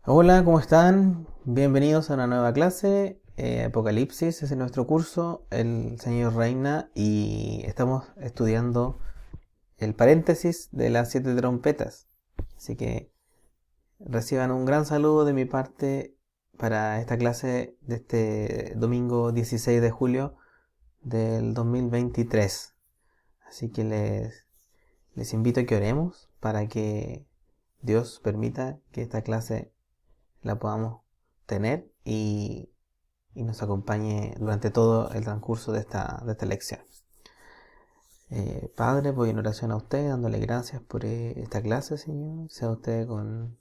Hola, ¿cómo están? Bienvenidos a una nueva clase. Apocalipsis es nuestro curso. El Señor reina y estamos estudiando el paréntesis de las 7 trompetas. Así que reciban un gran saludo de mi parte para esta clase de este domingo 16 de julio del 2023. Así que les invito a que oremos para que Dios permita que esta clase la podamos tener y nos acompañe durante todo el transcurso de esta lección. Padre, voy en oración a usted, dándole gracias por esta clase, Señor. Sea usted con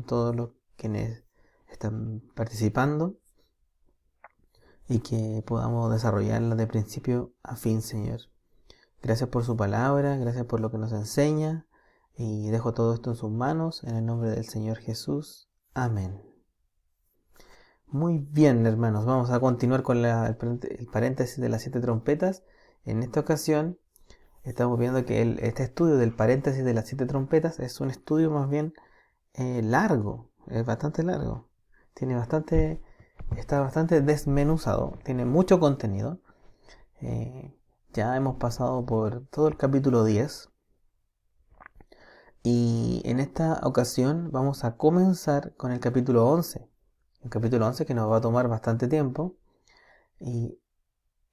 todos los quienes están participando y que podamos desarrollarla de principio a fin, Señor. Gracias por su palabra, gracias por lo que nos enseña y dejo todo esto en sus manos, en el nombre del Señor Jesús. Amén. Muy bien, hermanos, vamos a continuar con el paréntesis de las 7 trompetas. En esta ocasión estamos viendo que este estudio del paréntesis de las 7 trompetas es un estudio más bien largo, es bastante largo. Está bastante desmenuzado, tiene mucho contenido. Ya hemos pasado por todo el capítulo 10 y en esta ocasión vamos a comenzar con el capítulo 11. El capítulo 11 que nos va a tomar bastante tiempo. Y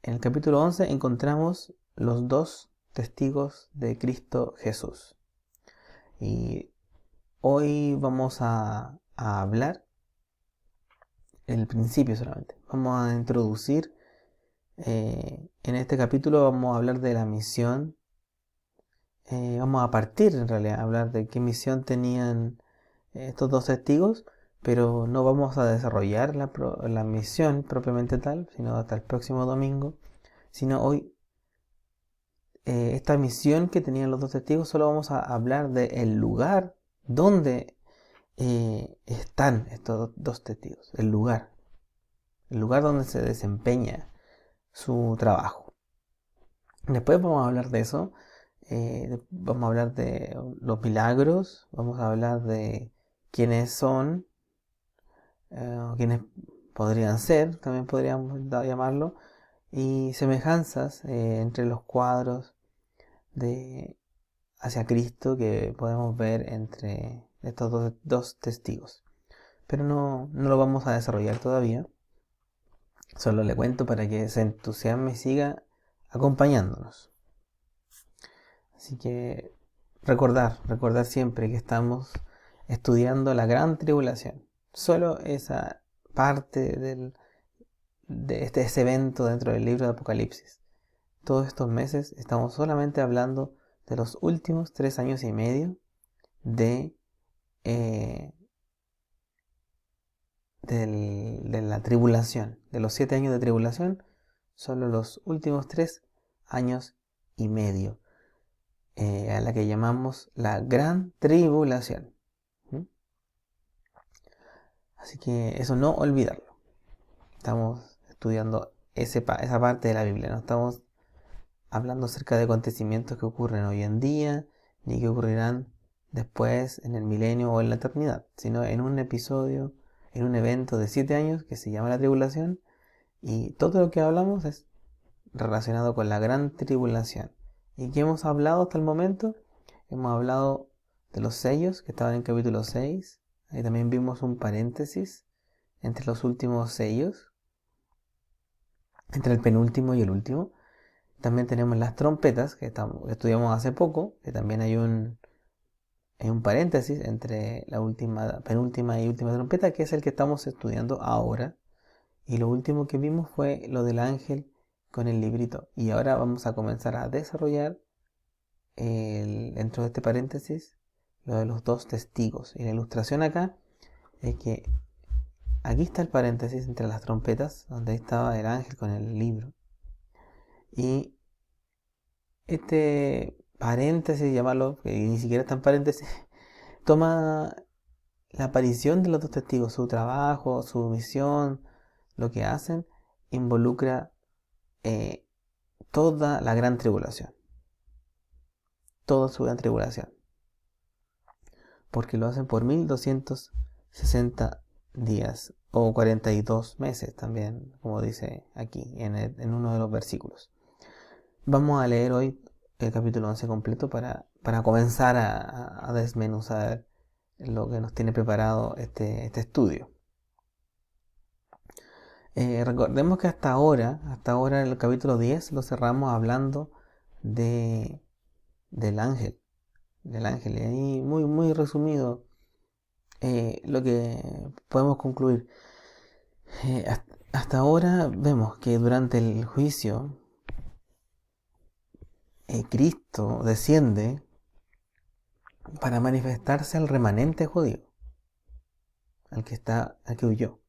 en el capítulo 11 encontramos los dos testigos de Cristo Jesús. Y hoy vamos a hablar el principio solamente. Vamos a introducir, en este capítulo vamos a hablar de la misión. Vamos a partir en realidad a hablar de qué misión tenían estos dos testigos, pero no vamos a desarrollar la misión propiamente tal, sino hasta el próximo domingo. Sino hoy esta misión que tenían los dos testigos, solo vamos a hablar del lugar donde están estos dos testigos, el lugar donde se desempeña su trabajo. Después vamos a hablar de eso, vamos a hablar de los milagros, vamos a hablar de quiénes son, quiénes podrían ser, también podríamos llamarlo, y semejanzas entre los cuadros de hacia Cristo que podemos ver entre estos dos testigos. Pero no lo vamos a desarrollar todavía. Solo le cuento para que se entusiasme y siga acompañándonos. Así que recordar siempre que estamos estudiando la gran tribulación. Solo esa parte de ese evento dentro del libro de Apocalipsis. Todos estos meses estamos solamente hablando de los últimos 3 años y medio de, eh, de la tribulación, de los 7 años de tribulación, solo los últimos 3 años y medio, a la que llamamos la gran tribulación. ¿Mm? Así que eso no olvidarlo. Estamos estudiando esa parte de la Biblia, no estamos hablando acerca de acontecimientos que ocurren hoy en día, ni que ocurrirán después en el milenio o en la eternidad, sino en un episodio, en un evento de 7 años que se llama la tribulación, y todo lo que hablamos es relacionado con la gran tribulación. ¿Y qué hemos hablado hasta el momento? Hemos hablado de los sellos que estaban en capítulo 6, ahí también vimos un paréntesis entre los últimos sellos, entre el penúltimo y el último. También tenemos las trompetas que estudiamos hace poco, que también hay un paréntesis entre la penúltima y última trompeta, que es el que estamos estudiando ahora. Y lo último que vimos fue lo del ángel con el librito. Y ahora vamos a comenzar a desarrollar dentro de este paréntesis lo de los dos testigos. Y la ilustración acá es que aquí está el paréntesis entre las trompetas, donde estaba el ángel con el libro. Y este paréntesis, llamarlo, que ni siquiera está en paréntesis, toma la aparición de los dos testigos, su trabajo, su misión, lo que hacen, involucra eh, toda la gran tribulación, toda su gran tribulación, porque lo hacen por 1260 60 días o 42 meses también, como dice aquí en uno de los versículos. Vamos a leer hoy el capítulo 11 completo para comenzar a desmenuzar lo que nos tiene preparado este estudio. Recordemos que hasta ahora el capítulo 10 lo cerramos hablando del ángel. Y ahí muy resumido lo que podemos concluir. Hasta ahora vemos que durante el juicio Cristo desciende para manifestarse al remanente judío, al que huyó.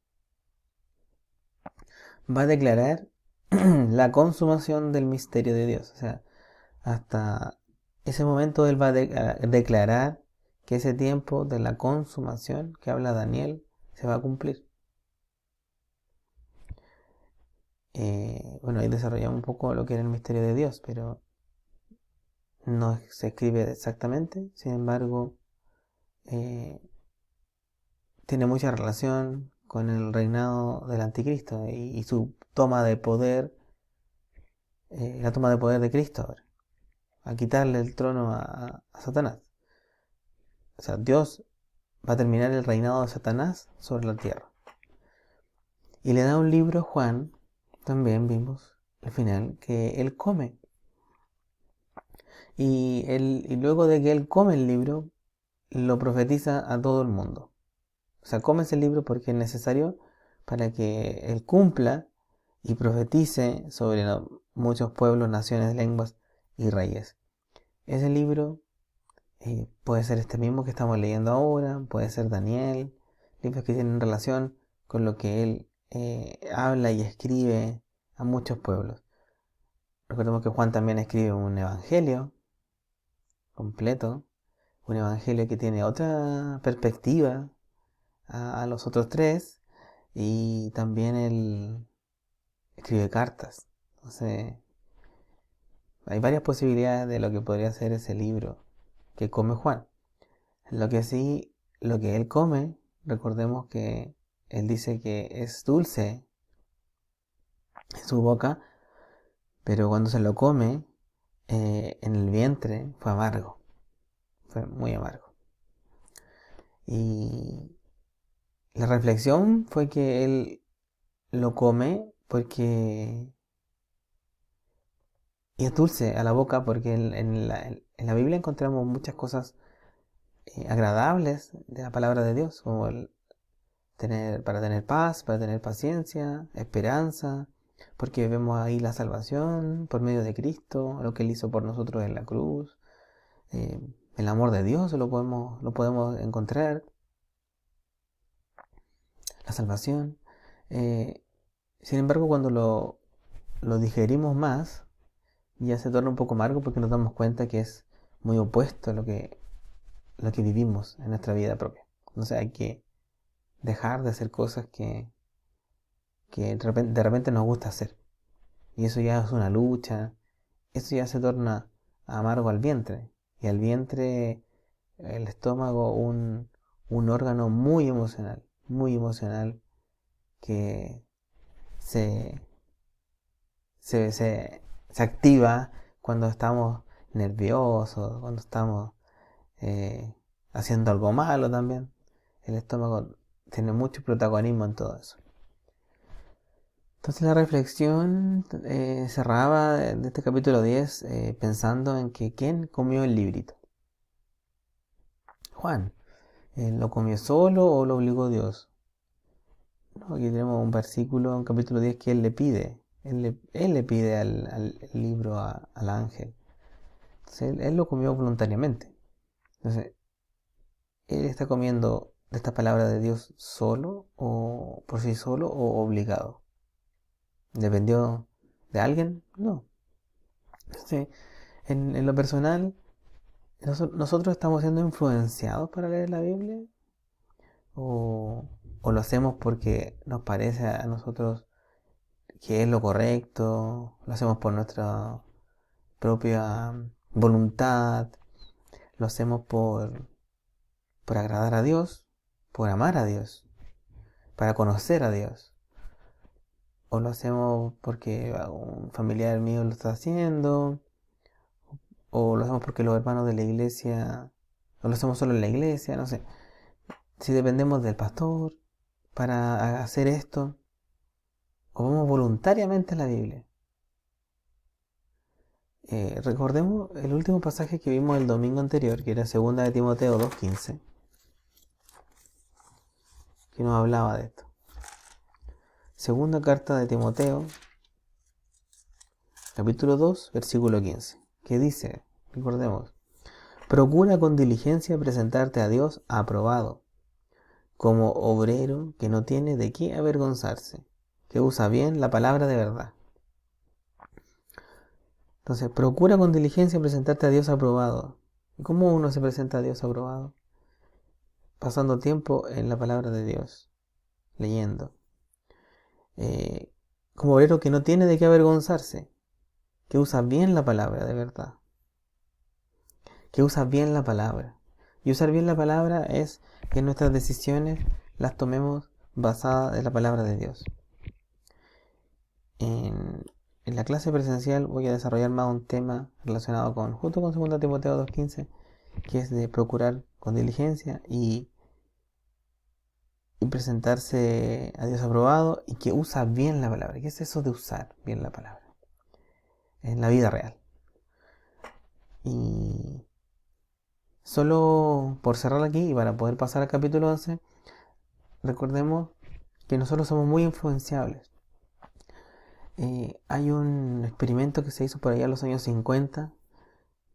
Va a declarar la consumación del misterio de Dios. O sea, hasta ese momento Él va a declarar que ese tiempo de la consumación que habla Daniel se va a cumplir. Bueno, ahí desarrollamos un poco lo que era el misterio de Dios, pero no se escribe exactamente. Sin embargo, tiene mucha relación con el reinado del anticristo y su toma de poder, la toma de poder de Cristo ahora, a quitarle el trono a Satanás. O sea, Dios va a terminar el reinado de Satanás sobre la tierra. Y le da un libro a Juan, también vimos al final, que él come. Y luego de que él come el libro, lo profetiza a todo el mundo. O sea, come ese libro porque es necesario para que él cumpla y profetice sobre muchos pueblos, naciones, lenguas y reyes. Ese libro puede ser este mismo que estamos leyendo ahora, puede ser Daniel, libros que tienen relación con lo que él habla y escribe a muchos pueblos. Recordemos que Juan también escribe un evangelio completo, un evangelio que tiene otra perspectiva a los otros tres, y también él escribe cartas. Entonces, hay varias posibilidades de lo que podría ser ese libro que come Juan. Lo que él come, recordemos que él dice que es dulce en su boca, pero cuando se lo come, en el vientre fue amargo, fue muy amargo. Y la reflexión fue que él lo come porque y es dulce a la boca, porque en la Biblia encontramos muchas cosas agradables de la palabra de Dios, como para tener paz, para tener paciencia, esperanza, porque vemos ahí la salvación por medio de Cristo, lo que Él hizo por nosotros en la cruz, el amor de Dios lo podemos encontrar, la salvación. Sin embargo, cuando lo digerimos más, ya se torna un poco amargo porque nos damos cuenta que es muy opuesto a lo que vivimos en nuestra vida propia. Entonces hay que dejar de hacer cosas que de repente nos gusta hacer. Y eso ya es una lucha. Eso ya se torna amargo al vientre. Y al vientre, el estómago, un órgano muy emocional que se, se activa cuando estamos nerviosos, cuando estamos haciendo algo malo también. El estómago tiene mucho protagonismo en todo eso. Entonces la reflexión cerraba de este capítulo 10 pensando en que ¿quién comió el librito? Juan. ¿Lo comió solo o lo obligó Dios? No, aquí tenemos un versículo, un capítulo 10 que él le pide. Él le pide al libro al ángel. Entonces él lo comió voluntariamente. Entonces, él está comiendo de esta palabra de Dios solo o por sí solo o obligado. ¿Dependió de alguien? No. Entonces, en lo personal, nosotros estamos siendo influenciados para leer la Biblia o lo hacemos porque nos parece a nosotros que es lo correcto, lo hacemos por nuestra propia voluntad, lo hacemos por agradar a Dios, por amar a Dios, para conocer a Dios. O lo hacemos porque un familiar mío lo está haciendo, o lo hacemos porque los hermanos de la iglesia, o lo hacemos solo en la iglesia, no sé. Si dependemos del pastor para hacer esto, o vamos voluntariamente a la Biblia. Recordemos el último pasaje que vimos el domingo anterior, que era 2 de Timoteo 2:15, que nos hablaba de esto. Segunda carta de Timoteo, capítulo 2, versículo 15, que dice, recordemos, procura con diligencia presentarte a Dios aprobado, como obrero que no tiene de qué avergonzarse, que usa bien la palabra de verdad. Entonces, procura con diligencia presentarte a Dios aprobado. ¿Y cómo uno se presenta a Dios aprobado? Pasando tiempo en la palabra de Dios, leyendo. Como obrero que no tiene de qué avergonzarse, que usa bien la palabra de verdad, que usa bien la palabra. Y usar bien la palabra es que nuestras decisiones las tomemos basadas en la palabra de Dios. En la clase presencial voy a desarrollar más un tema relacionado junto con 2 Timoteo 2:15, que es de procurar con diligencia y presentarse a Dios aprobado, y que usa bien la palabra. ¿Qué es eso de usar bien la palabra? En la vida real. Y solo por cerrar aquí y para poder pasar al capítulo 11, recordemos que nosotros somos muy influenciables. Hay un experimento que se hizo por allá en los años 50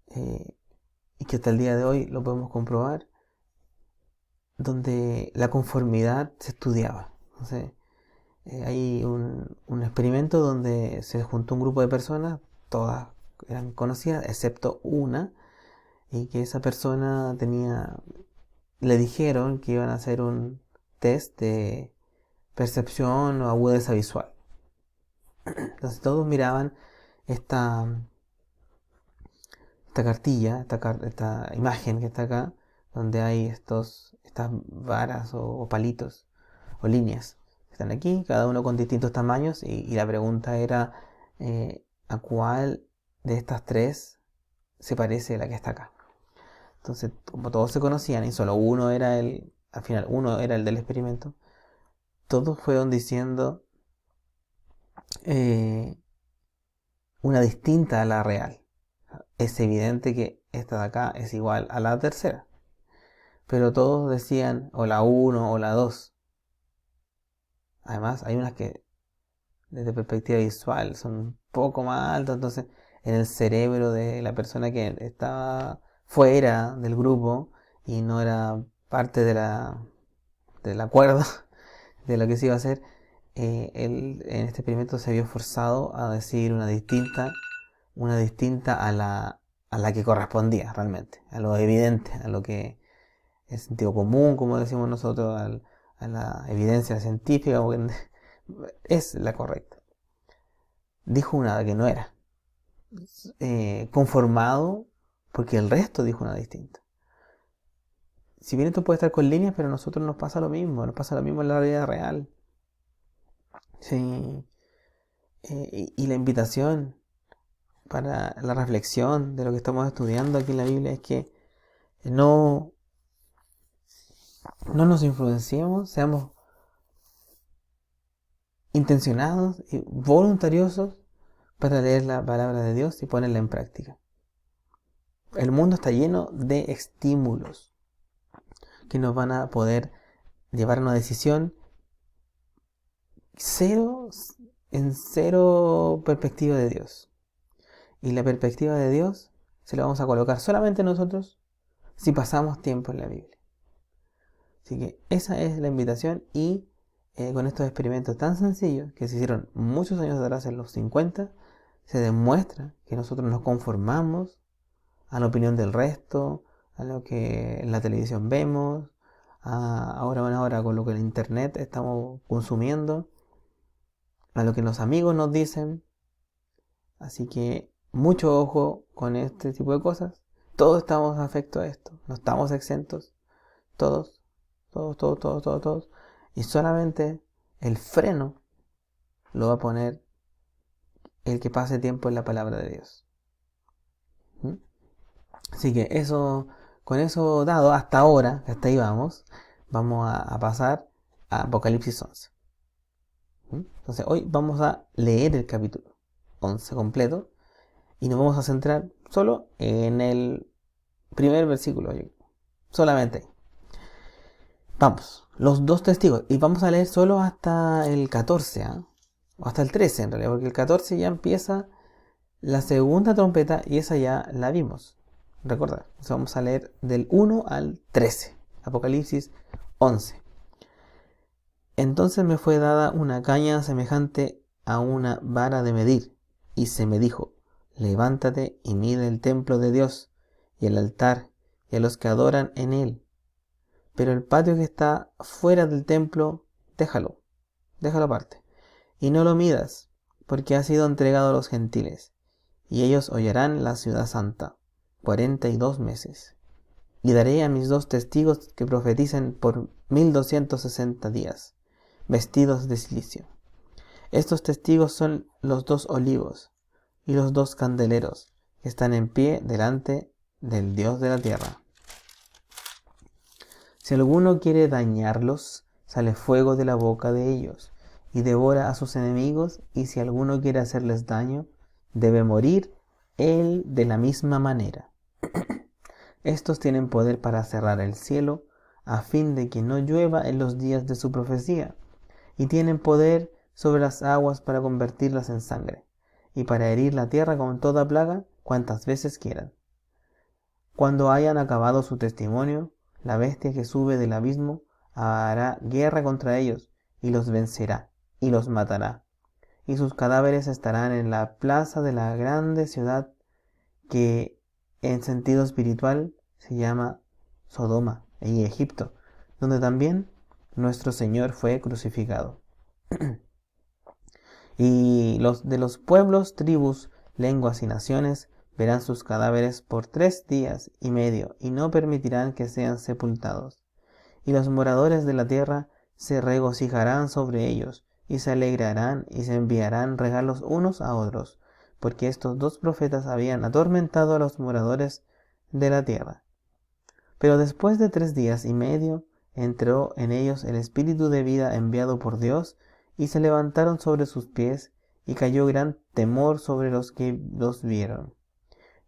y que hasta el día de hoy lo podemos comprobar, donde la conformidad se estudiaba. Entonces, hay un experimento donde se juntó un grupo de personas, todas eran conocidas, excepto una, y que esa persona le dijeron que iban a hacer un test de percepción o agudeza visual. Entonces todos miraban esta cartilla, esta imagen que está acá, donde hay estas varas o palitos o líneas que están aquí, cada uno con distintos tamaños, y la pregunta era ¿a cuál de estas tres se parece la que está acá? Entonces, como todos se conocían y solo uno era al final uno era el del experimento, todos fueron diciendo una distinta a la real. Es evidente que esta de acá es igual a la tercera, pero todos decían o la 1 o la 2. Además, hay unas que desde perspectiva visual son un poco más altas, entonces en el cerebro de la persona que estaba fuera del grupo y no era parte del acuerdo de lo que se iba a hacer, él en este experimento se vio forzado a decir una distinta a la que correspondía realmente, a lo evidente, a lo que es sentido común, como decimos nosotros, a la evidencia científica, porque es la correcta. Dijo una que no era, conformado porque el resto dijo una distinta. Si bien esto puede estar con líneas, pero a nosotros nos pasa lo mismo en la vida real. Sí. Y la invitación para la reflexión de lo que estamos estudiando aquí en la Biblia es que no nos influenciemos, seamos intencionados y voluntariosos para leer la palabra de Dios y ponerla en práctica. El mundo está lleno de estímulos que nos van a poder llevar a una decisión en cero perspectiva de Dios. Y la perspectiva de Dios se la vamos a colocar solamente nosotros si pasamos tiempo en la Biblia. Así que esa es la invitación, y con estos experimentos tan sencillos que se hicieron muchos años atrás, en los 50, se demuestra que nosotros nos conformamos a la opinión del resto, a lo que en la televisión vemos, ahora con lo que en internet estamos consumiendo, a lo que los amigos nos dicen. Así que mucho ojo con este tipo de cosas. Todos estamos afectos a esto, no estamos exentos, todos. todos. Y solamente el freno lo va a poner el que pase tiempo en la palabra de Dios. ¿Mm? Así que eso, con eso dado hasta ahora, que hasta ahí vamos a pasar a Apocalipsis 11. ¿Mm? Entonces hoy vamos a leer el capítulo 11 completo y nos vamos a centrar solo en el primer versículo, solamente ahí. Vamos, los dos testigos, y vamos a leer solo hasta el 14, ¿eh? O hasta el 13 en realidad, porque el 14 ya empieza la segunda trompeta y esa ya la vimos. Recordad, vamos a leer del 1 al 13, Apocalipsis 11. Entonces me fue dada una caña semejante a una vara de medir, y se me dijo: levántate y mide el templo de Dios, y el altar, y a los que adoran en él. Pero el patio que está fuera del templo, déjalo aparte, y no lo midas, porque ha sido entregado a los gentiles, y ellos hollarán la ciudad santa 42 meses. Y daré a mis 2 testigos que profeticen por 1260 días, vestidos de silicio. Estos testigos son los 2 olivos y los 2 candeleros que están en pie delante del Dios de la tierra. Si alguno quiere dañarlos, sale fuego de la boca de ellos y devora a sus enemigos, y si alguno quiere hacerles daño, debe morir él de la misma manera. Estos tienen poder para cerrar el cielo, a fin de que no llueva en los días de su profecía, y tienen poder sobre las aguas para convertirlas en sangre, y para herir la tierra con toda plaga cuantas veces quieran. Cuando hayan acabado su testimonio, la bestia que sube del abismo hará guerra contra ellos, y los vencerá, y los matará. Y sus cadáveres estarán en la plaza de la grande ciudad, que en sentido espiritual se llama Sodoma y Egipto, donde también nuestro Señor fue crucificado. Y los de los pueblos, tribus, lenguas y naciones verán sus cadáveres por 3 días y medio, y no permitirán que sean sepultados. Y los moradores de la tierra se regocijarán sobre ellos, y se alegrarán y se enviarán regalos unos a otros, porque estos 2 profetas habían atormentado a los moradores de la tierra. Pero después de 3 días y medio entró en ellos el espíritu de vida enviado por Dios, y se levantaron sobre sus pies, y cayó gran temor sobre los que los vieron.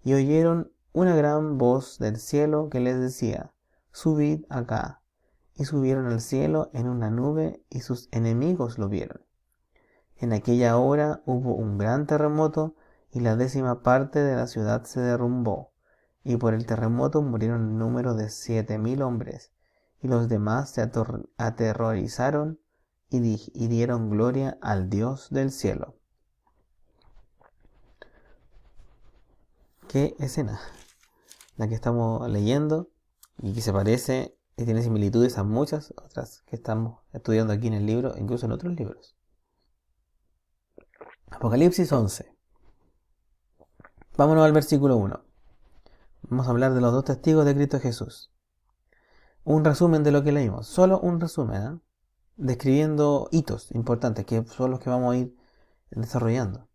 Y oyeron una gran voz del cielo que les decía: subid acá. Y subieron al cielo en una nube, y sus enemigos lo vieron. En aquella hora hubo un gran terremoto, y la 10ª parte de la ciudad se derrumbó, y por el terremoto murieron en número de 7,000 hombres, y los demás se aterrorizaron y dieron gloria al Dios del cielo. ¿Qué escena? La que estamos leyendo, y que se parece y tiene similitudes a muchas otras que estamos estudiando aquí en el libro, incluso en otros libros. Apocalipsis 11. Vámonos al versículo 1. Vamos a hablar de los 2 testigos de Cristo Jesús. Un resumen de lo que leímos, solo un resumen, ¿eh? Describiendo hitos importantes que son los que vamos a ir desarrollando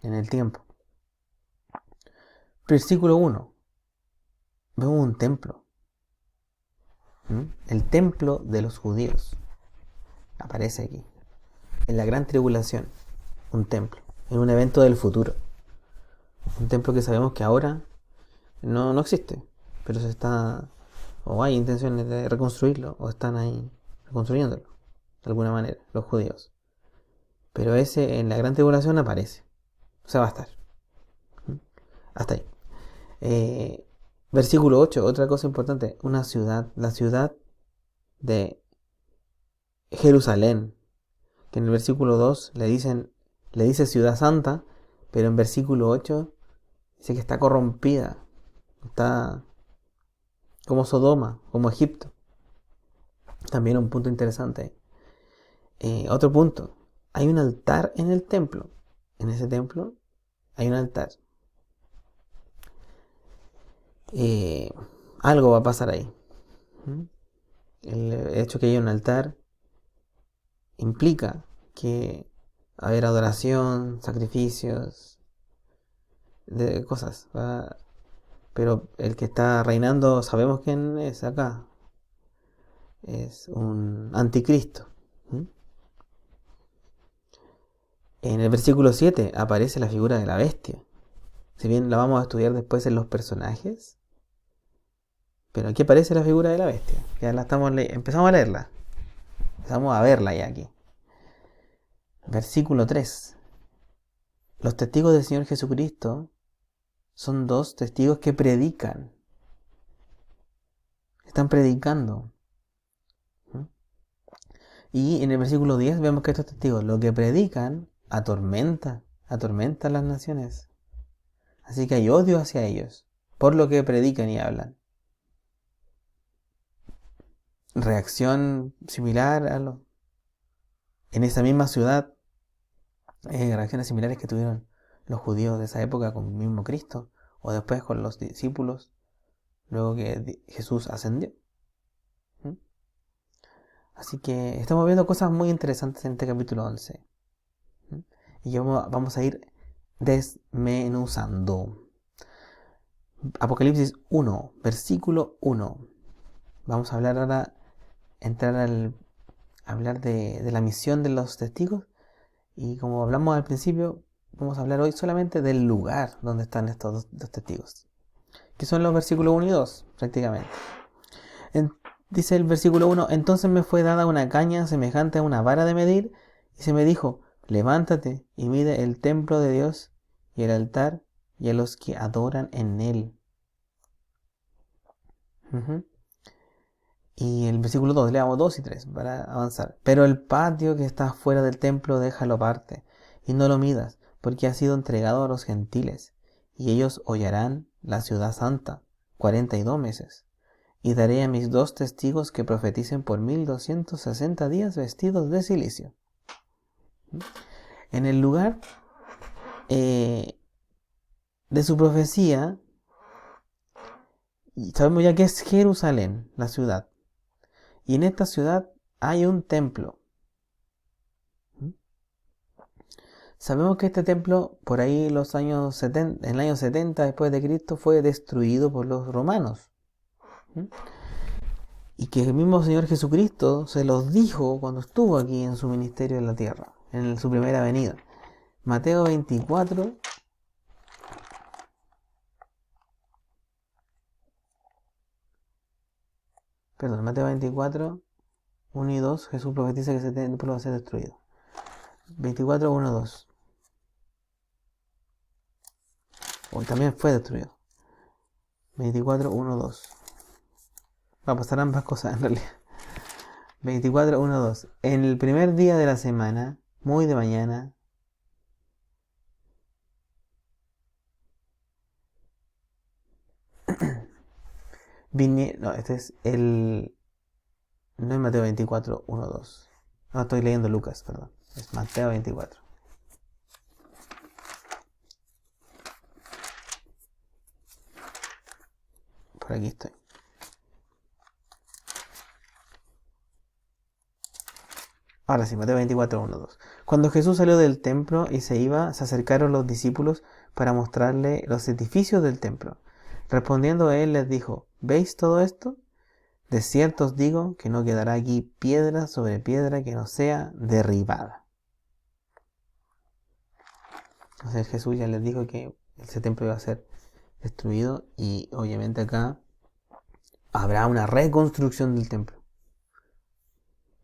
en el tiempo. Versículo 1. Vemos un templo. El templo de los judíos. Aparece aquí. En la gran tribulación. Un templo. En un evento del futuro. Un templo que sabemos que ahora no existe. Pero se está... o hay intenciones de reconstruirlo. O están ahí reconstruyéndolo. De alguna manera. Los judíos. Pero ese en la gran tribulación aparece. O sea, va a estar. Hasta ahí. Versículo 8, otra cosa importante, una ciudad, la ciudad de Jerusalén, que en el versículo 2 le dice ciudad santa, pero en versículo 8 dice que está corrompida, está como Sodoma, como Egipto. También un punto interesante. Otro punto, hay un altar en el templo, en ese templo hay un altar. Algo va a pasar ahí. El hecho que haya un altar implica que haber adoración, sacrificios, de cosas, ¿va? Pero el que está reinando, sabemos quién es acá. Es un anticristo. ¿Mm? En el versículo 7 aparece la figura de la bestia. Si bien la vamos a estudiar después en los personajes, pero aquí aparece la figura de la bestia. Ya la empezamos a leerla. Empezamos a verla ya aquí. Versículo 3. Los testigos del Señor Jesucristo son dos testigos que predican. Están predicando. ¿Mm? Y en el versículo 10 vemos que estos testigos, lo que predican, atormentan a las naciones. Así que hay odio hacia ellos, por lo que predican y hablan. Reacción similar en esa misma ciudad, reacciones similares que tuvieron los judíos de esa época con el mismo Cristo, o después con los discípulos, luego que Jesús ascendió. ¿Mm? Así que estamos viendo cosas muy interesantes en este capítulo 11. ¿Mm? Y vamos a ir desmenuzando. Apocalipsis 1, versículo 1. Vamos a hablar ahora, hablar de la misión de los testigos. Y como hablamos al principio, vamos a hablar hoy solamente del lugar donde están estos dos testigos, que son los versículos 1 y 2, prácticamente. Dice el versículo 1, entonces me fue dada una caña semejante a una vara de medir, y se me dijo, levántate y mide el templo de Dios y el altar y a los que adoran en él. Y el versículo 2, leamos 2 y 3 para avanzar. Pero el patio que está fuera del templo déjalo aparte, y no lo midas, porque ha sido entregado a los gentiles, y ellos hollarán la ciudad santa 42 meses. Y daré a mis dos testigos que profeticen por 1260 días vestidos de silicio. En el lugar de su profecía, sabemos ya que es Jerusalén, la ciudad. Y en esta ciudad hay un templo. Sabemos que este templo, por ahí en el año 70 después de Cristo, fue destruido por los romanos. Y que el mismo Señor Jesucristo se los dijo cuando estuvo aquí en su ministerio en la tierra, en su primera venida. Mateo 24. Mateo 24, 1 y 2, Jesús profetiza que ese templo va a ser destruido. 24, 1, 2. Hoy también fue destruido. 24, 1, 2. Va a pasar ambas cosas en realidad. 24, 1, 2. En el primer día de la semana, muy de mañana, no, este es el... No es Mateo 24, 1, 2. No, estoy leyendo Lucas, perdón. Es Mateo 24. Por aquí estoy. Ahora sí, Mateo 24, 1, 2. Cuando Jesús salió del templo y se iba, se acercaron los discípulos para mostrarle los edificios del templo. Respondiendo él les dijo, ¿veis todo esto? De cierto os digo que no quedará aquí piedra sobre piedra que no sea derribada. Entonces Jesús ya les dijo que ese templo iba a ser destruido y obviamente acá habrá una reconstrucción del templo.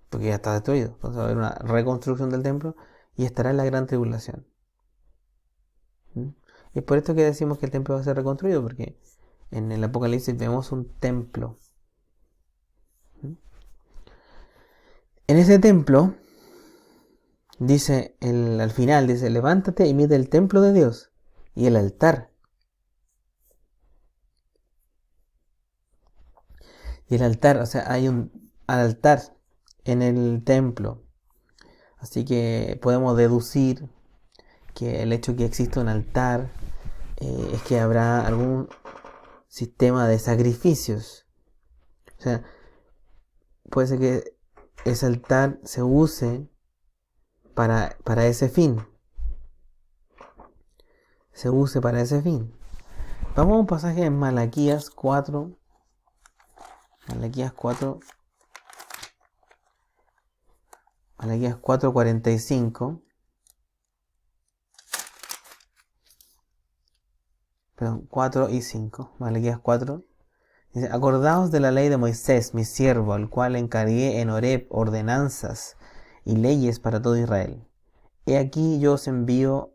Porque ya está destruido. Entonces va a haber una reconstrucción del templo y estará en la gran tribulación. Y es por esto que decimos que el templo va a ser reconstruido, porque en el Apocalipsis vemos un templo. En ese templo, dice, al final, dice, levántate y mide el templo de Dios y el altar. Y el altar, o sea, hay un altar en el templo. Así que podemos deducir que el hecho de que exista un altar es que habrá algún sistema de sacrificios. O sea, puede ser que ese altar se use para ese fin. Se use para ese fin. Vamos a un pasaje en Malaquías 4. Malaquías 4. Malaquías 4:45. Perdón, 4 y 5. Malaquías 4. Dice: acordaos de la ley de Moisés, mi siervo, al cual encargué en Horeb ordenanzas y leyes para todo Israel. He aquí yo os envío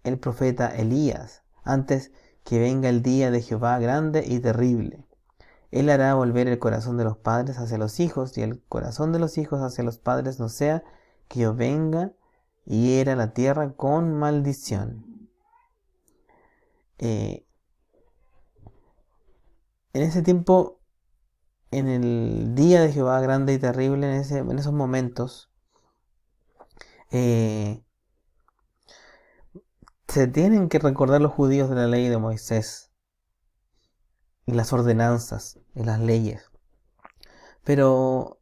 el profeta Elías, antes que venga el día de Jehová grande y terrible. Él hará volver el corazón de los padres hacia los hijos, y el corazón de los hijos hacia los padres, no sea que yo venga y hiera la tierra con maldición. En ese tiempo, en el día de Jehová grande y terrible, en esos momentos, se tienen que recordar los judíos de la ley de Moisés y las ordenanzas y las leyes. Pero,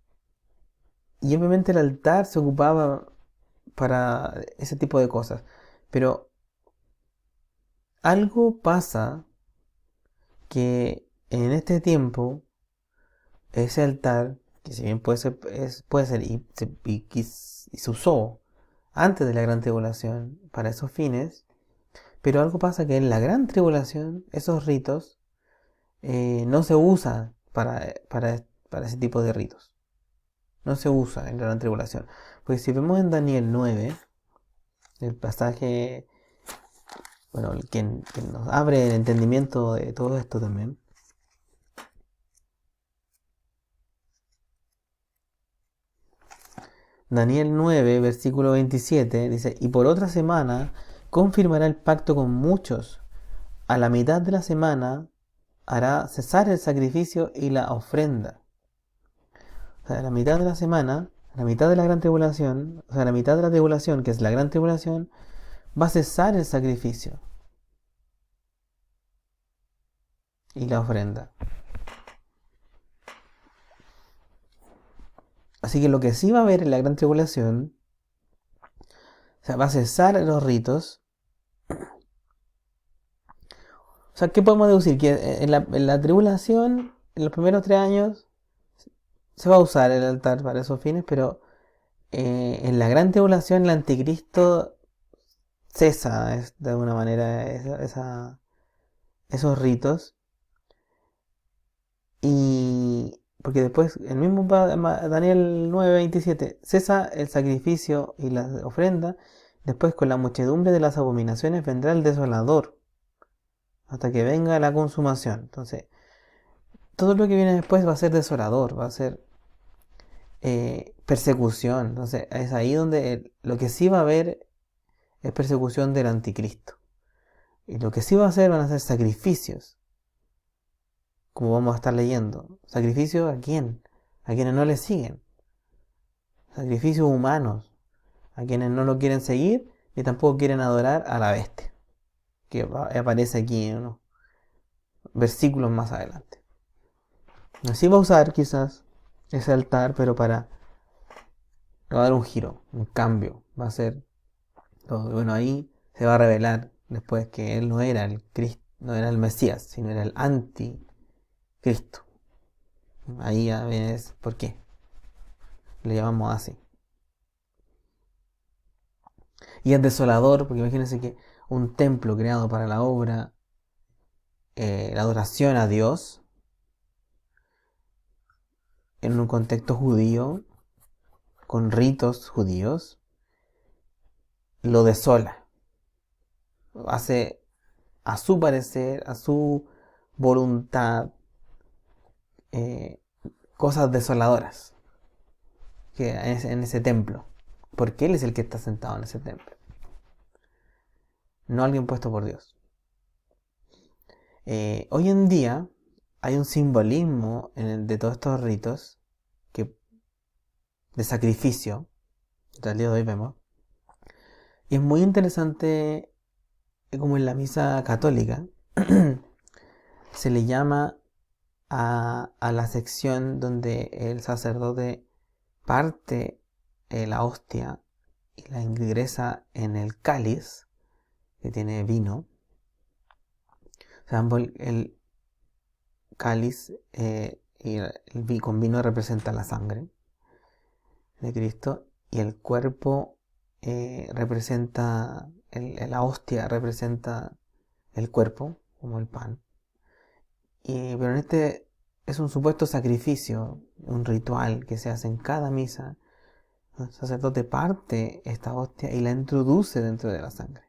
y obviamente el altar se ocupaba para ese tipo de cosas. Pero algo pasa que en este tiempo ese altar, que si bien puede ser y se usó antes de la gran tribulación para esos fines, pero algo pasa que en la gran tribulación esos ritos no se usan para ese tipo de ritos. No se usa en la gran tribulación. Porque si vemos en Daniel 9, el pasaje, bueno, quien nos abre el entendimiento de todo esto también. Daniel 9, versículo 27, dice: y por otra semana confirmará el pacto con muchos. A la mitad de la semana hará cesar el sacrificio y la ofrenda. O sea, a la mitad de la semana, a la mitad de la gran tribulación, o sea, a la mitad de la tribulación, que es la gran tribulación, va a cesar el sacrificio y la ofrenda. Así que lo que sí va a haber en la gran tribulación, o sea, va a cesar los ritos. O sea, ¿qué podemos deducir? Que en la tribulación, en los primeros 3 años, se va a usar el altar para esos fines, pero en la gran tribulación el anticristo cesa de alguna manera esos ritos. Y porque después, el mismo Daniel 9:27, cesa el sacrificio y la ofrenda, después con la muchedumbre de las abominaciones vendrá el desolador, hasta que venga la consumación. Entonces, todo lo que viene después va a ser desolador, va a ser persecución. Entonces, es ahí donde lo que sí va a haber es persecución del anticristo. Y lo que sí va a hacer van a ser sacrificios, como vamos a estar leyendo. ¿Sacrificios a quién? A quienes no le siguen. Sacrificios humanos, a quienes no lo quieren seguir ni tampoco quieren adorar a la bestia, que aparece aquí en unos versículos más adelante. Así va a usar quizás ese altar, pero va a dar un giro, un cambio. Va a ser todo. Bueno, ahí se va a revelar después que él no era el Cristo, no era el Mesías, sino era el anticristo. Ahí ya ves por qué le llamamos así. Y es desolador, porque imagínense que un templo creado para la obra, la adoración a Dios, en un contexto judío, con ritos judíos, lo desola. Hace a su parecer, a su voluntad, cosas desoladoras que en ese templo. Porque Él es el que está sentado en ese templo. No alguien puesto por Dios. Hoy en día hay un simbolismo de todos estos ritos de sacrificio, que al día de hoy vemos. Y es muy interesante como en la misa católica se le llama a la sección donde el sacerdote parte la hostia y la ingresa en el cáliz que tiene vino. O sea, el cáliz con vino representa la sangre de Cristo y el cuerpo representa, la hostia representa el cuerpo, como el pan. Pero en este es un supuesto sacrificio, un ritual que se hace en cada misa. El sacerdote parte esta hostia y la introduce dentro de la sangre.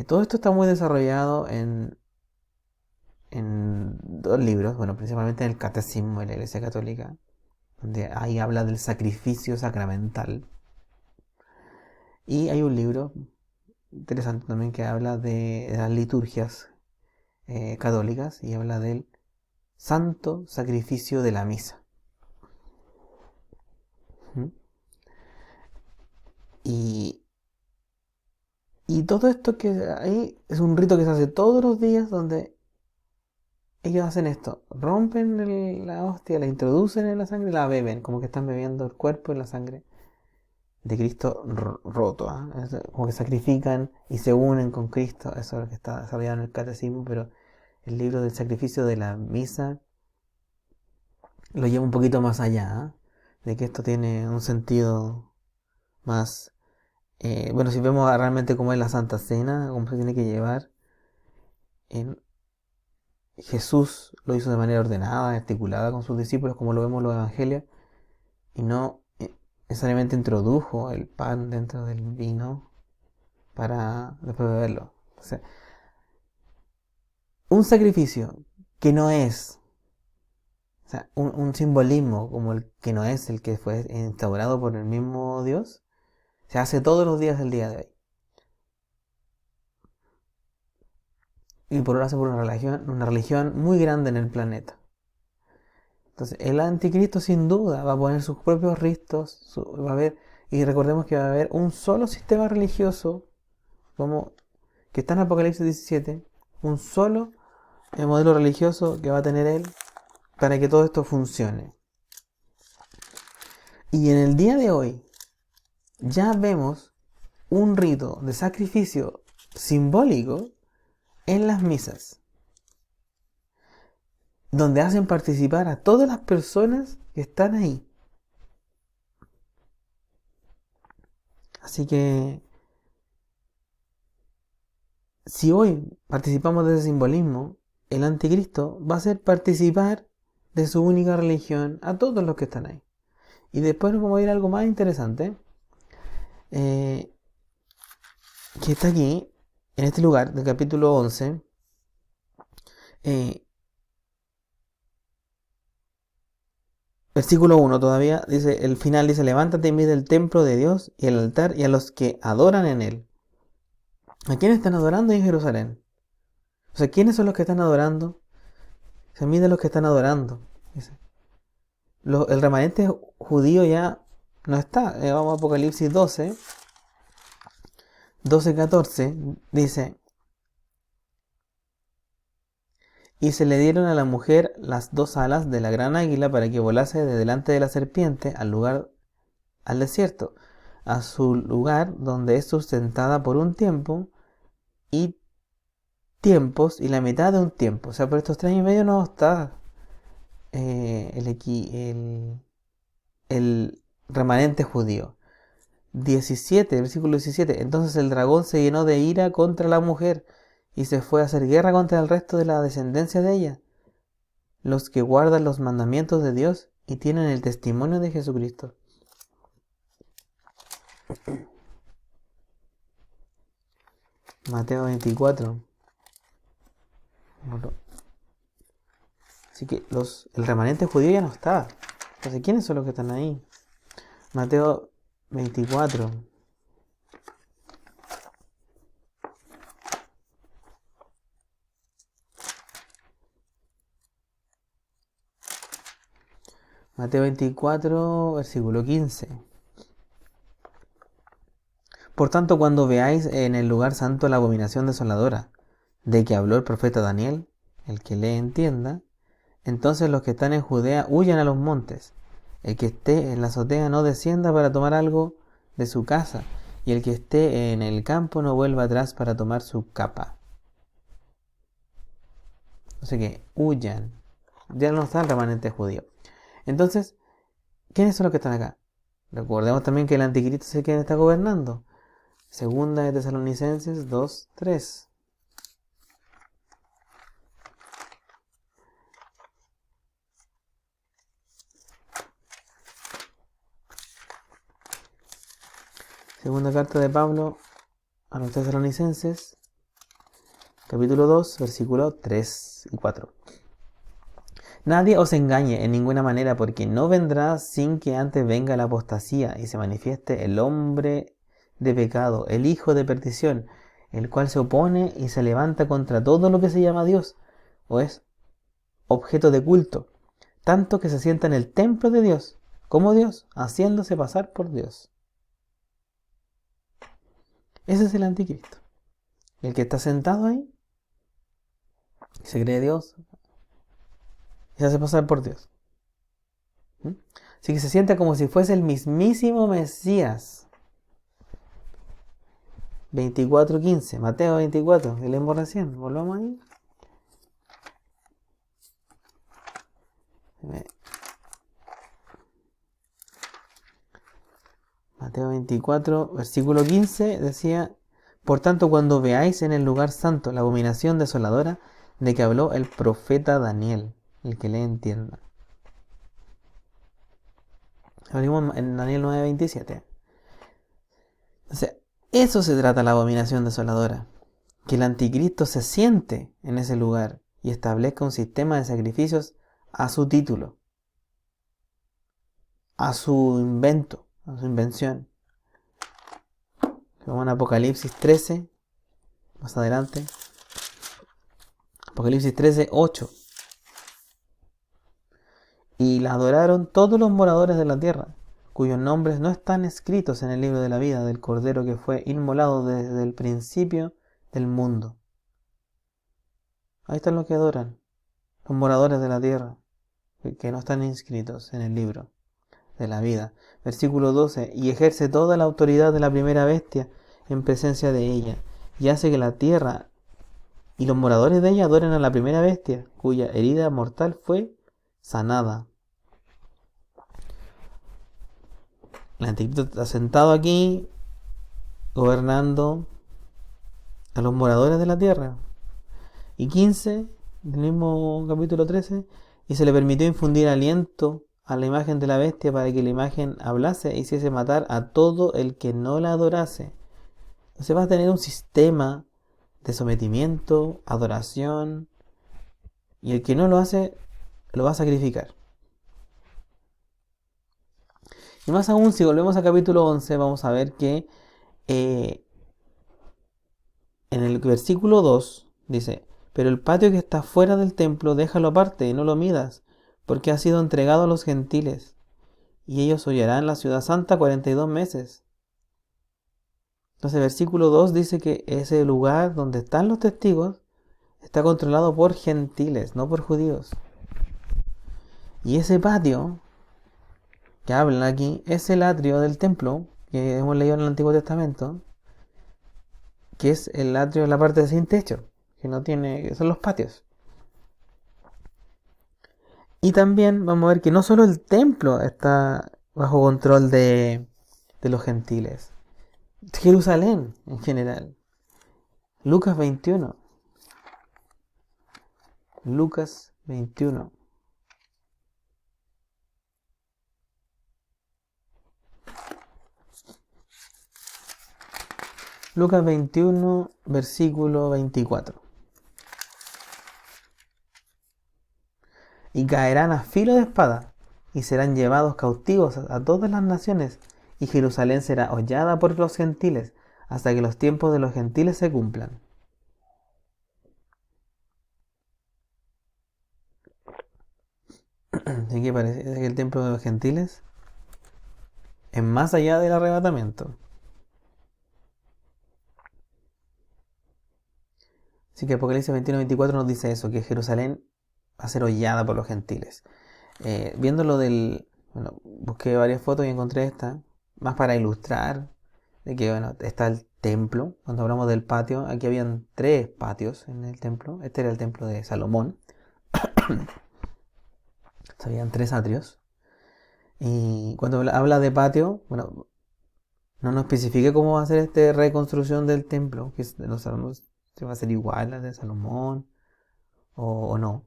Todo esto está muy desarrollado en dos libros, bueno, principalmente en el Catecismo de la Iglesia Católica, donde ahí habla del sacrificio sacramental. Y hay un libro interesante también que habla de las liturgias católicas y habla del santo sacrificio de la misa. Y todo esto que hay es un rito que se hace todos los días donde ellos hacen esto, rompen la hostia, la introducen en la sangre y la beben, como que están bebiendo el cuerpo y la sangre de Cristo roto, ¿eh? Como que sacrifican y se unen con Cristo. Eso es lo que está desarrollado en el Catecismo, pero el libro del sacrificio de la misa lo lleva un poquito más allá, ¿eh? De que esto tiene un sentido más, bueno, si vemos realmente cómo es la Santa Cena, cómo se tiene que llevar, Jesús lo hizo de manera ordenada, articulada con sus discípulos, como lo vemos en los evangelios, y no necesariamente introdujo el pan dentro del vino para después beberlo. O sea, un sacrificio que no es, o sea, un simbolismo como el que no es el que fue instaurado por el mismo Dios, se hace todos los días del día de hoy. Y por ahora hace por una religión muy grande en el planeta. Entonces, el anticristo sin duda va a poner sus propios ritos, va a haber, y recordemos que va a haber un solo sistema religioso, como que está en Apocalipsis 17, un solo modelo religioso que va a tener él para que todo esto funcione. Y en el día de hoy ya vemos un rito de sacrificio simbólico en las misas, donde hacen participar a todas las personas que están ahí. Así que si hoy participamos de ese simbolismo, el anticristo va a hacer participar de su única religión a todos los que están ahí. Y después nos vamos a ir a algo más interesante, que está aquí, en este lugar del capítulo 11, versículo 1 todavía, dice, el final dice, levántate y mide el templo de Dios y el altar y a los que adoran en él. ¿A quiénes están adorando en Jerusalén? O sea, ¿quiénes son los que están adorando? Se mide a los que están adorando. Dice. El remanente judío ya no está. Vamos a Apocalipsis 12, 14, dice, y se le dieron a la mujer las dos alas de la gran águila para que volase de delante de la serpiente al desierto, a su lugar donde es sustentada por un tiempo y tiempos y la mitad de un tiempo. O sea, por estos 3 años y medio no está el remanente judío. 17, versículo 17. Entonces el dragón se llenó de ira contra la mujer y se fue a hacer guerra contra el resto de la descendencia de ella, los que guardan los mandamientos de Dios y tienen el testimonio de Jesucristo. Mateo 24. Así que el remanente judío ya no está. Entonces, ¿quiénes son los que están ahí? Mateo 24. Mateo 24, versículo 15. Por tanto, cuando veáis en el lugar santo la abominación desoladora, de que habló el profeta Daniel, el que lee entienda, entonces los que están en Judea huyan a los montes. El que esté en la azotea no descienda para tomar algo de su casa, y el que esté en el campo no vuelva atrás para tomar su capa. O sea que huyan. Ya no está el remanente judío. Entonces, ¿quiénes son los que están acá? Recordemos también que el anticristo es el que está gobernando. Segunda de Tesalonicenses 2:3. Segunda carta de Pablo a los Tesalonicenses, capítulo 2, versículos 3 y 4. Nadie os engañe en ninguna manera, porque no vendrá sin que antes venga la apostasía y se manifieste el hombre de pecado, el hijo de perdición, el cual se opone y se levanta contra todo lo que se llama Dios, o es objeto de culto, tanto que se sienta en el templo de Dios, como Dios, haciéndose pasar por Dios. Ese es el anticristo. El que está sentado ahí, se cree Dios y se hace pasar por Dios. Así que se siente como si fuese el mismísimo Mesías. 24:15, Mateo 24, que leemos recién. Volvamos ahí. Mateo 24, versículo 15, decía: por tanto, cuando veáis en el lugar santo la abominación desoladora de que habló el profeta Daniel, el que le entienda. Abrimos en Daniel 9:27. O sea, eso se trata la abominación desoladora. Que el anticristo se siente en ese lugar y establezca un sistema de sacrificios a su título, a su invento, a su invención. Vamos en Apocalipsis 13, más adelante. Apocalipsis 13:8. Y la adoraron todos los moradores de la tierra, cuyos nombres no están escritos en el libro de la vida del Cordero que fue inmolado desde el principio del mundo. Ahí están los que adoran, los moradores de la tierra, que no están inscritos en el libro de la vida. Versículo 12. Y ejerce toda la autoridad de la primera bestia en presencia de ella, y hace que la tierra y los moradores de ella adoren a la primera bestia, cuya herida mortal fue sanada. El anticristo está sentado aquí, gobernando a los moradores de la tierra. Y 15, del mismo capítulo 13, y se le permitió infundir aliento a la imagen de la bestia para que la imagen hablase e hiciese matar a todo el que no la adorase. Entonces va a tener un sistema de sometimiento, adoración, y el que no lo hace, lo va a sacrificar. Y más aún, si volvemos al capítulo 11, vamos a ver que en el versículo 2 dice: pero el patio que está fuera del templo déjalo aparte y no lo midas, porque ha sido entregado a los gentiles, y ellos hollarán la ciudad santa 42 meses. Entonces el versículo 2 dice que ese lugar donde están los testigos está controlado por gentiles, no por judíos. Y ese patio que hablan aquí es el atrio del templo que hemos leído en el Antiguo Testamento, que es el atrio de la parte sin techo, que no tiene, que son los patios. Y también vamos a ver que no solo el templo está bajo control de los gentiles, Jerusalén en general. Lucas 21. Lucas 21. Lucas 21, versículo 24. Y caerán a filo de espada, y serán llevados cautivos a todas las naciones, y Jerusalén será hollada por los gentiles, hasta que los tiempos de los gentiles se cumplan. ¿Y qué parece? Que el tiempo de los gentiles es más allá del arrebatamiento. Así que Apocalipsis 21-24 nos dice eso, que Jerusalén va a ser hollada por los gentiles. Viendo lo del... Bueno, busqué varias fotos y encontré esta, más para ilustrar de que, bueno, está el templo. Cuando hablamos del patio, aquí habían 3 patios en el templo. Este era el templo de Salomón. Habían 3 atrios. Y cuando habla de patio, bueno, no nos especifica cómo va a ser esta reconstrucción del templo, que no sabemos si va a ser igual a la de Salomón o no.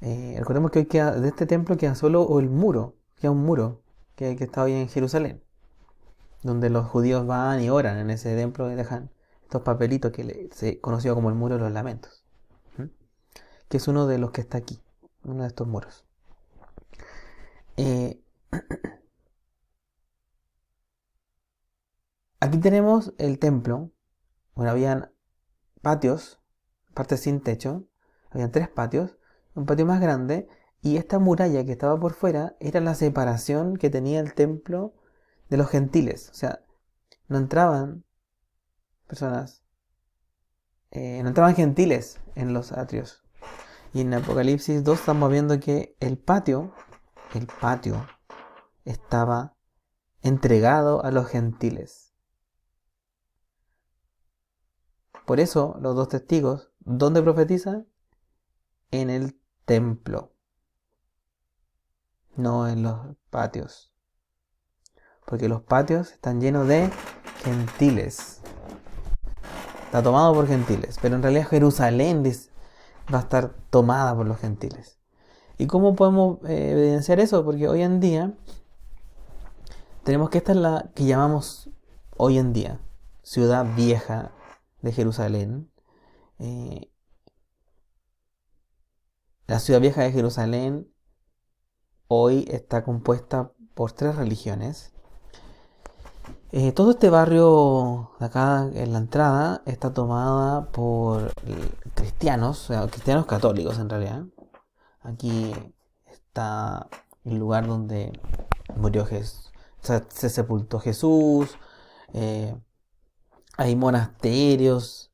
Recordemos que hoy de este templo queda solo el muro, queda un muro que está hoy en Jerusalén, donde los judíos van y oran en ese templo y dejan estos papelitos que se conoció como el muro de los lamentos, ¿m? Que es uno de los que está aquí, uno de estos muros. Eh, Aquí tenemos el templo. Bueno, habían patios, partes sin techo. Habían 3 patios, un patio más grande. Y esta muralla que estaba por fuera era la separación que tenía el templo de los gentiles. O sea, no entraban personas, no entraban gentiles en los atrios. Y en Apocalipsis 2 estamos viendo que el patio estaba entregado a los gentiles. Por eso los 2 testigos, ¿dónde profetizan? En el templo, no en los patios. Porque los patios están llenos de gentiles. Está tomado por gentiles. Pero en realidad Jerusalén va a estar tomada por los gentiles. ¿Y cómo podemos evidenciar eso? Porque hoy en día tenemos que esta es la que llamamos hoy en día ciudad vieja de Jerusalén. La ciudad vieja de Jerusalén hoy está compuesta por 3 religiones. Todo este barrio de acá en la entrada está tomada por cristianos, o sea, cristianos católicos en realidad. Aquí está el lugar donde murió Jesús, o sea, se sepultó Jesús. Hay monasterios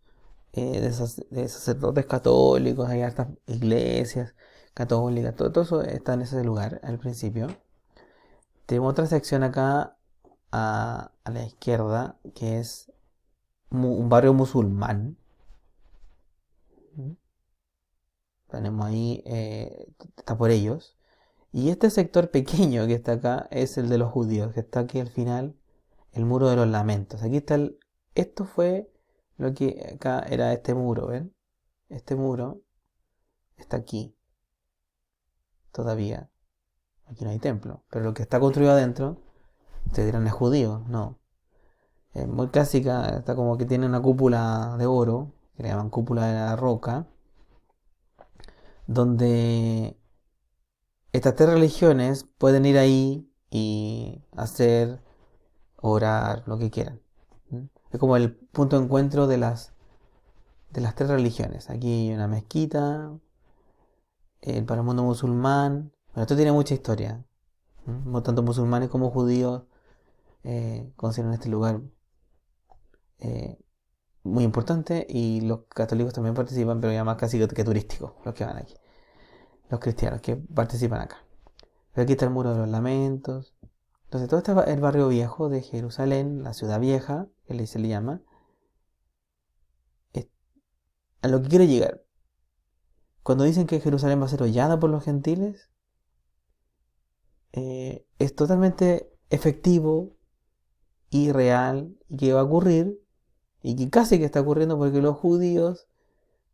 de sacerdotes católicos, hay hartas iglesias católicas, todo eso está en ese lugar al principio. Tenemos otra sección acá a la izquierda, que es un barrio musulmán. Tenemos ahí, está por ellos. Y este sector pequeño que está acá es el de los judíos, que está aquí al final, el muro de los lamentos. Aquí está esto fue lo que acá era este muro, ¿ven? Este muro está aquí, todavía. Aquí no hay templo, pero lo que está construido adentro, ustedes dirán, es judío, no. Es muy clásica, está como que tiene una cúpula de oro, que le llaman cúpula de la roca, donde estas 3 religiones pueden ir ahí y hacer, orar, lo que quieran. Es como el punto de encuentro de las 3 religiones. Aquí hay una mezquita, para el mundo musulmán. Bueno, esto tiene mucha historia. Tanto musulmanes como judíos consideran este lugar muy importante, y los católicos también participan, pero ya más casi que turísticos los que van aquí. Los cristianos que participan acá. Pero aquí está el muro de los lamentos. Entonces todo este el barrio viejo de Jerusalén, la ciudad vieja, que se le llama, es a lo que quiero llegar. Cuando dicen que Jerusalén va a ser hollada por los gentiles, es totalmente efectivo y real, y que va a ocurrir, y que casi que está ocurriendo, porque los judíos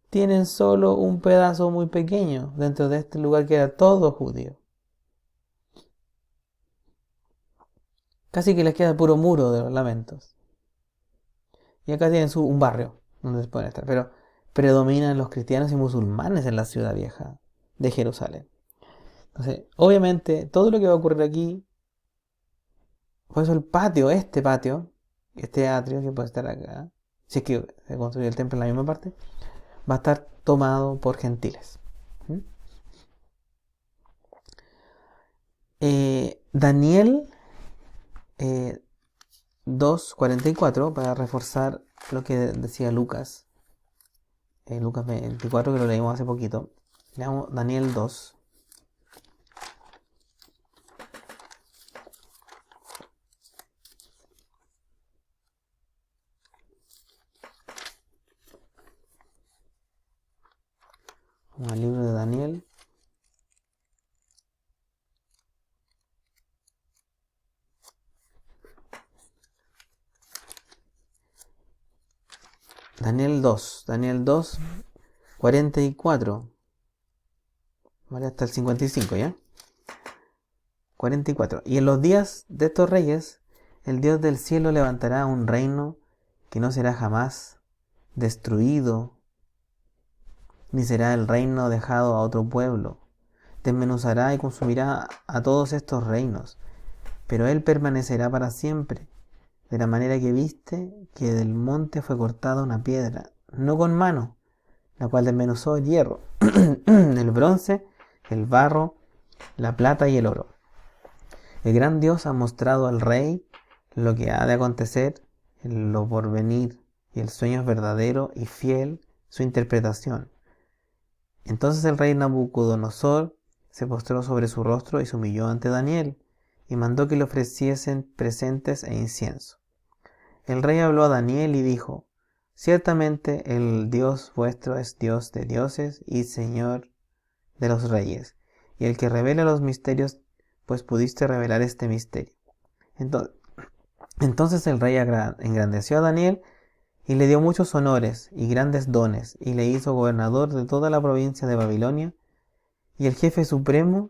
tienen solo un pedazo muy pequeño dentro de este lugar que era todo judío. Casi que les queda el puro muro de los lamentos. Y acá tienen un barrio donde se pueden estar. Pero predominan los cristianos y musulmanes en la ciudad vieja de Jerusalén. Entonces, obviamente, todo lo que va a ocurrir aquí, por eso el patio, este atrio que puede estar acá, si es que se construye el templo en la misma parte, va a estar tomado por gentiles. Daniel 2:44, para reforzar lo que decía Lucas, Lucas 24, que lo leímos hace poquito. Leamos Daniel 2. El libro de Daniel. Daniel 2, 44. Vale, hasta el 55, ¿ya? 44. Y en los días de estos reyes, el Dios del cielo levantará un reino que no será jamás destruido, ni será el reino dejado a otro pueblo. Desmenuzará y consumirá a todos estos reinos, pero él permanecerá para siempre. De la manera que viste que del monte fue cortada una piedra, no con mano, la cual desmenuzó el hierro, el bronce, el barro, la plata y el oro. El gran Dios ha mostrado al rey lo que ha de acontecer, lo porvenir, y el sueño es verdadero y fiel su interpretación. Entonces el rey Nabucodonosor se postró sobre su rostro y se humilló ante Daniel, y mandó que le ofreciesen presentes e incienso. El rey habló a Daniel y dijo: ciertamente el Dios vuestro es Dios de dioses y Señor de los reyes, y el que revela los misterios, pues pudiste revelar este misterio. Entonces el rey engrandeció a Daniel y le dio muchos honores y grandes dones, y le hizo gobernador de toda la provincia de Babilonia y el jefe supremo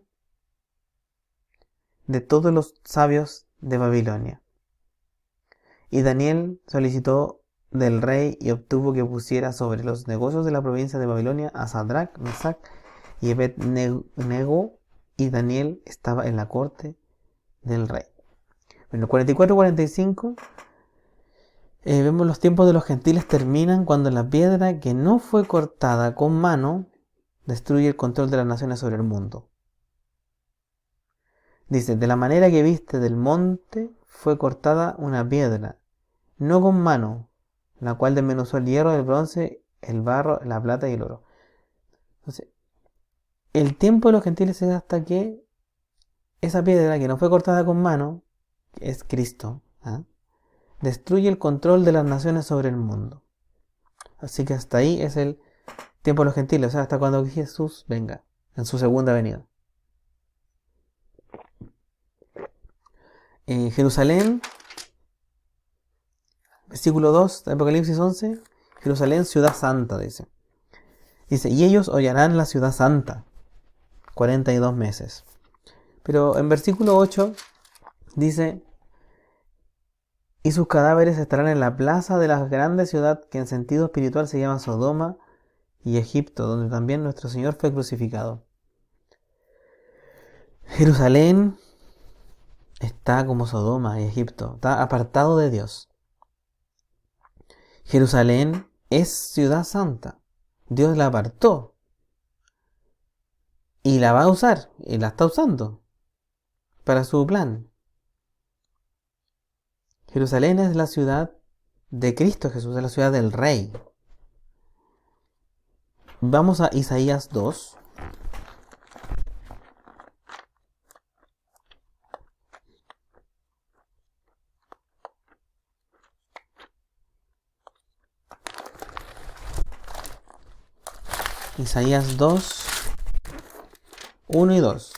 de todos los sabios de Babilonia. Y Daniel solicitó del rey y obtuvo que pusiera sobre los negocios de la provincia de Babilonia a Sadrach, Mesach y Abed-nego, y Daniel estaba en la corte del rey. En el 44-45 vemos los tiempos de los gentiles terminan cuando la piedra que no fue cortada con mano destruye el control de las naciones sobre el mundo. Dice: de la manera que viste del monte fue cortada una piedra, no con mano, la cual desmenuzó el hierro, el bronce, el barro, la plata y el oro. Entonces, el tiempo de los gentiles es hasta que esa piedra que no fue cortada con mano, que es Cristo, destruye el control de las naciones sobre el mundo. Así que hasta ahí es el tiempo de los gentiles, o sea, hasta cuando Jesús venga en su segunda venida. Jerusalén, versículo 2 de Apocalipsis 11, Jerusalén, ciudad santa, dice, y ellos hollarán la ciudad santa 42 meses. Pero en versículo 8 dice: y sus cadáveres estarán en la plaza de la grande ciudad que en sentido espiritual se llama Sodoma y Egipto, donde también nuestro Señor fue crucificado. Jerusalén está como Sodoma y Egipto, está apartado de Dios. Jerusalén es ciudad santa. Dios la apartó y la va a usar, y la está usando para su plan. Jerusalén es la ciudad de Cristo Jesús, es la ciudad del Rey. Vamos a Isaías 2. Isaías 2, 1 y 2.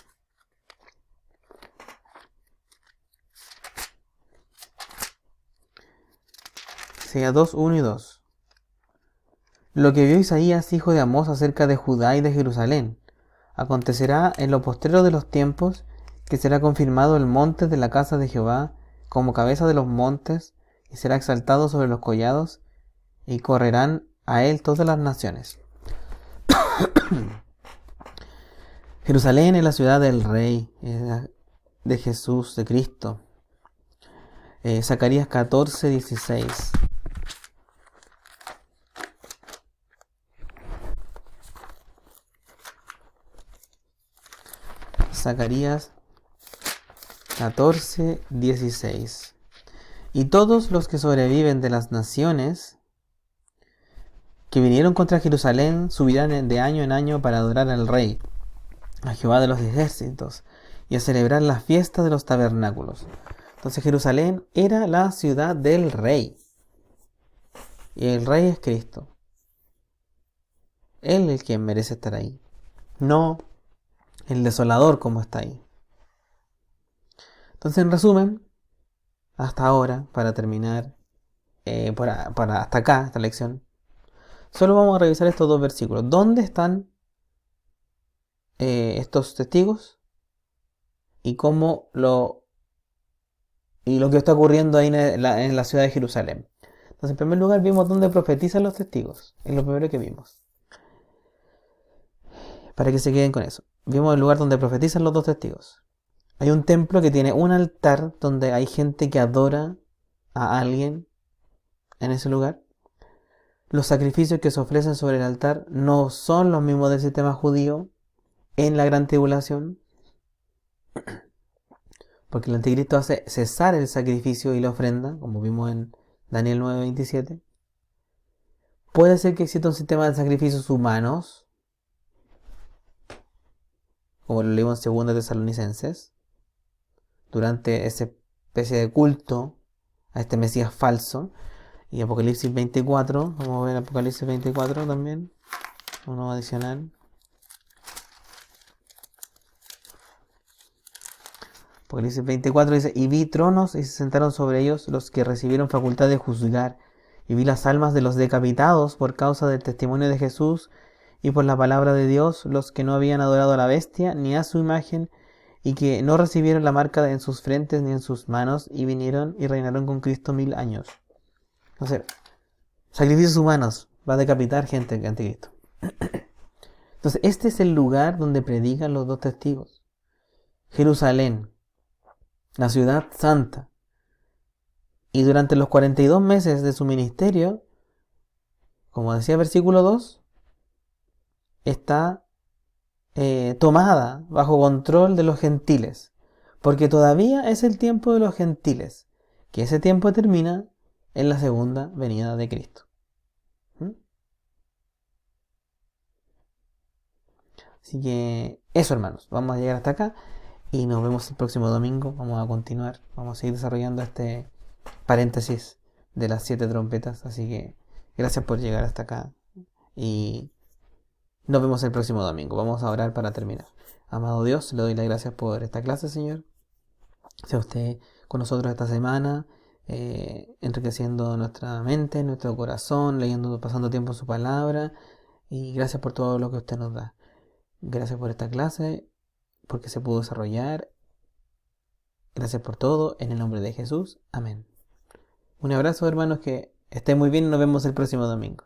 Isaías 2, 1 y 2. Lo que vio Isaías, hijo de Amós, acerca de Judá y de Jerusalén, acontecerá en lo postrero de los tiempos, que será confirmado el monte de la casa de Jehová como cabeza de los montes, y será exaltado sobre los collados, y correrán a él todas las naciones. Jerusalén es la ciudad del Rey, de Jesús, de Cristo. Zacarías 14, 16. Zacarías 14, 16. Y todos los que sobreviven de las naciones que vinieron contra Jerusalén subirán de año en año para adorar al Rey, a Jehová de los ejércitos, y a celebrar la fiesta de los tabernáculos. Entonces Jerusalén era la ciudad del Rey. Y el Rey es Cristo. Él es el quien merece estar ahí. No el desolador como está ahí. Entonces, en resumen, hasta ahora, para terminar, hasta acá, esta lección, solo vamos a revisar estos dos versículos. ¿Dónde están estos testigos? Y lo que está ocurriendo ahí en la ciudad de Jerusalén. Entonces, en primer lugar, vimos dónde profetizan los testigos. Es lo primero que vimos. Para que se queden con eso. Vimos el lugar donde profetizan los dos testigos. Hay un templo que tiene un altar donde hay gente que adora a alguien en ese lugar. Los sacrificios que se ofrecen sobre el altar no son los mismos del sistema judío en la gran tribulación, porque el anticristo hace cesar el sacrificio y la ofrenda, como vimos en Daniel 9:27. Puede ser que exista un sistema de sacrificios humanos, como lo leímos en 2 Tesalonicenses, durante esa especie de culto a este Mesías falso. Y Apocalipsis 24, vamos a ver Apocalipsis 24 también, uno adicional. Apocalipsis 24 dice: y vi tronos y se sentaron sobre ellos los que recibieron facultad de juzgar, y vi las almas de los decapitados por causa del testimonio de Jesús y por la palabra de Dios, los que no habían adorado a la bestia ni a su imagen, y que no recibieron la marca en sus frentes ni en sus manos, y vinieron y reinaron con Cristo 1000 años. Entonces, sacrificios humanos, va a decapitar gente el anticristo. Entonces, este es el lugar donde predican los dos testigos. Jerusalén, la ciudad santa. Y durante los 42 meses de su ministerio, como decía el versículo 2, está tomada bajo control de los gentiles. Porque todavía es el tiempo de los gentiles, que ese tiempo termina en la segunda venida de Cristo. Así que eso, hermanos, vamos a llegar hasta acá y nos vemos el próximo domingo. Vamos a continuar, vamos a seguir desarrollando este paréntesis de las 7 trompetas. Así que gracias por llegar hasta acá y nos vemos el próximo domingo. Vamos a orar para terminar. Amado Dios, le doy las gracias por esta clase, Señor. Sea usted con nosotros esta semana, enriqueciendo nuestra mente, nuestro corazón, leyendo, pasando tiempo en su palabra. Y gracias por todo lo que usted nos da. Gracias por esta clase, porque se pudo desarrollar. Gracias por todo, en el nombre de Jesús. Amén. Un abrazo, hermanos, que estén muy bien y nos vemos el próximo domingo.